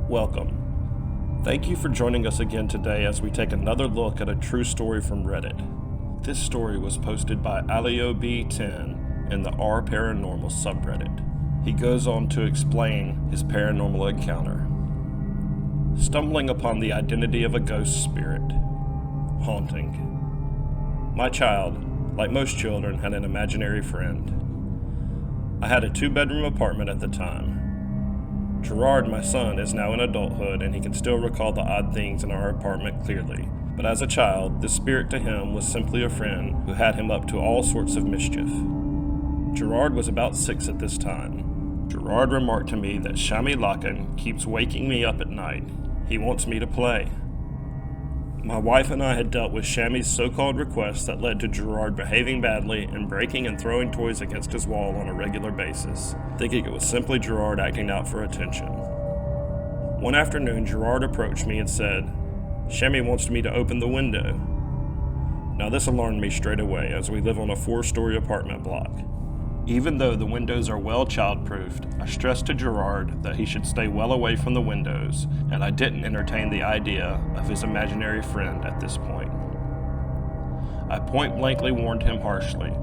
Welcome. Thank you for joining us again today as we take another look at a true story from Reddit. This story was posted by AlioB10 in the R Paranormal subreddit. He goes on to explain his paranormal encounter. Stumbling upon the identity of a ghost spirit. Haunting. My child, like most children, had an imaginary friend. I had a 2-bedroom apartment at the time. Gerard, my son, is now in adulthood and he can still recall the odd things in our apartment clearly. But as a child, this spirit to him was simply a friend who had him up to all sorts of mischief. Gerard was about 6 at this time. Gerard remarked to me that Shami Lakan keeps waking me up at night. He wants me to play. My wife and I had dealt with Shami's so-called requests that led to Gerard behaving badly and breaking and throwing toys against his wall on a regular basis, thinking it was simply Gerard acting out for attention. One afternoon, Gerard approached me and said, "Shami wants me to open the window." Now this alarmed me straight away, as we live on a 4-story apartment block. Even though the windows are well child-proofed, I stressed to Gerard that he should stay well away from the windows, and I didn't entertain the idea of his imaginary friend at this point. I point-blankly warned him harshly.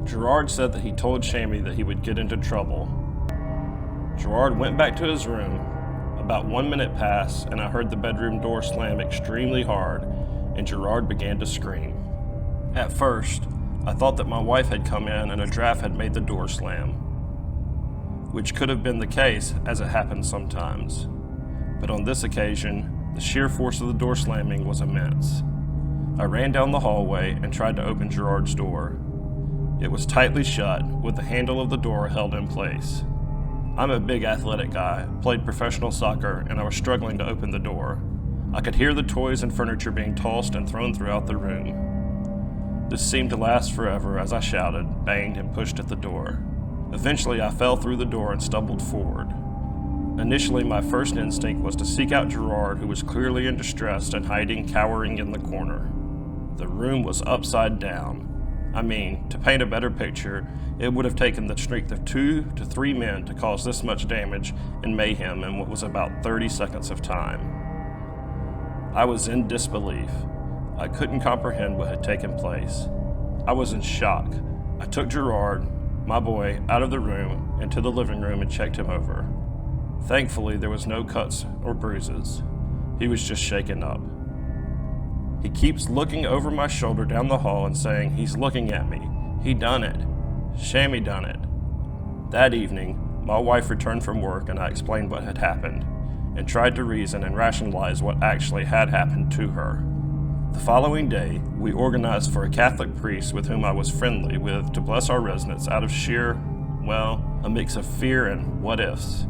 Gerard said that he told Shami that he would get into trouble. Gerard went back to his room. About 1 minute passed, and I heard the bedroom door slam extremely hard, and Gerard began to scream. At first, I thought that my wife had come in and a draft had made the door slam, which could have been the case, as it happens sometimes. But on this occasion, the sheer force of the door slamming was immense. I ran down the hallway and tried to open Gerard's door. It was tightly shut, with the handle of the door held in place. I'm a big athletic guy, played professional soccer, and I was struggling to open the door. I could hear the toys and furniture being tossed and thrown throughout the room. This seemed to last forever as I shouted, banged, and pushed at the door. Eventually, I fell through the door and stumbled forward. Initially, my first instinct was to seek out Gerard, who was clearly in distress and hiding, cowering in the corner. The room was upside down. I mean, to paint a better picture, it would have taken the strength of 2 to 3 men to cause this much damage and mayhem in what was about 30 seconds of time. I was in disbelief. I couldn't comprehend what had taken place. I was in shock. I took Gerard, my boy, out of the room into the living room and checked him over. Thankfully, there was no cuts or bruises. He was just shaken up. He keeps looking over my shoulder down the hall and saying, "He's looking at me. He done it. Shami done it." That evening, my wife returned from work and I explained what had happened and tried to reason and rationalize what actually had happened to her. The following day, we organized for a Catholic priest with whom I was friendly with to bless our residents out of sheer, a mix of fear and what-ifs.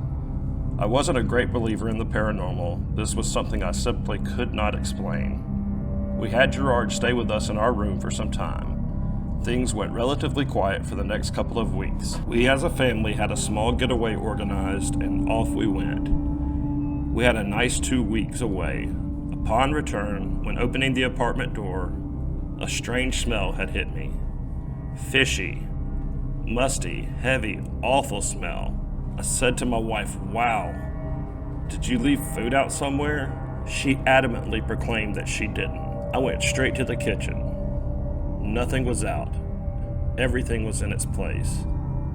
I wasn't a great believer in the paranormal. This was something I simply could not explain. We had Gerard stay with us in our room for some time. Things went relatively quiet for the next couple of weeks. We as a family had a small getaway organized and off we went. We had a nice 2 weeks away. Upon return, when opening the apartment door, a strange smell had hit me. Fishy, musty, heavy, awful smell. I said to my wife, "Wow, did you leave food out somewhere?" She adamantly proclaimed that she didn't. I went straight to the kitchen. Nothing was out. Everything was in its place.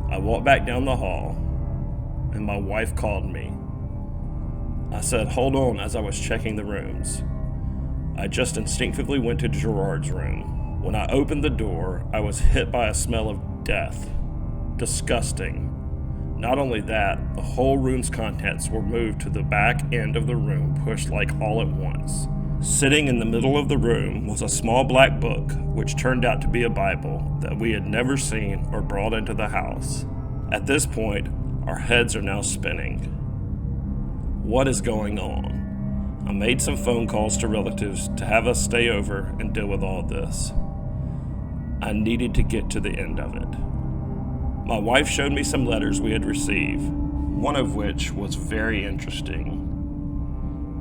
I walked back down the hall, and my wife called me. I said, "Hold on," as I was checking the rooms. I just instinctively went to Gerard's room. When I opened the door, I was hit by a smell of death. Disgusting. Not only that, the whole room's contents were moved to the back end of the room, pushed like all at once. Sitting in the middle of the room was a small black book, which turned out to be a Bible that we had never seen or brought into the house. At this point, our heads are now spinning. What is going on? I made some phone calls to relatives to have us stay over and deal with all this. I needed to get to the end of it. My wife showed me some letters we had received, one of which was very interesting.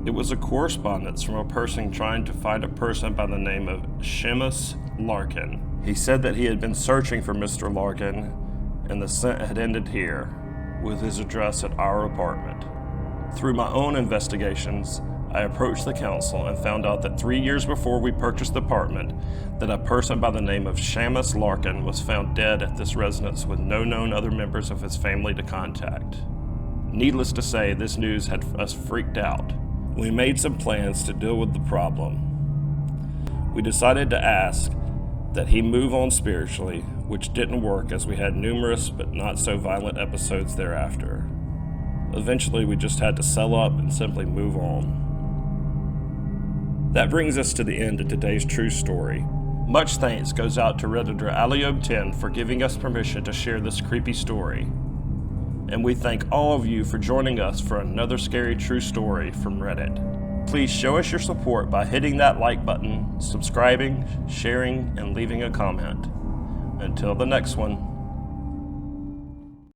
It was a correspondence from a person trying to find a person by the name of Seamus Larkin. He said that he had been searching for Mr. Larkin, and the scent had ended here, with his address at our apartment. Through my own investigations, I approached the council and found out that 3 years before we purchased the apartment, that a person by the name of Shamus Larkin was found dead at this residence with no known other members of his family to contact. Needless to say, this news had us freaked out. We made some plans to deal with the problem. We decided to ask that he move on spiritually, which didn't work as we had numerous but not so violent episodes thereafter. Eventually, we just had to sell up and simply move on. That brings us to the end of today's true story. Much thanks goes out to Redditor Aliob10 for giving us permission to share this creepy story. And we thank all of you for joining us for another scary true story from Reddit. Please show us your support by hitting that like button, subscribing, sharing, and leaving a comment. Until the next one.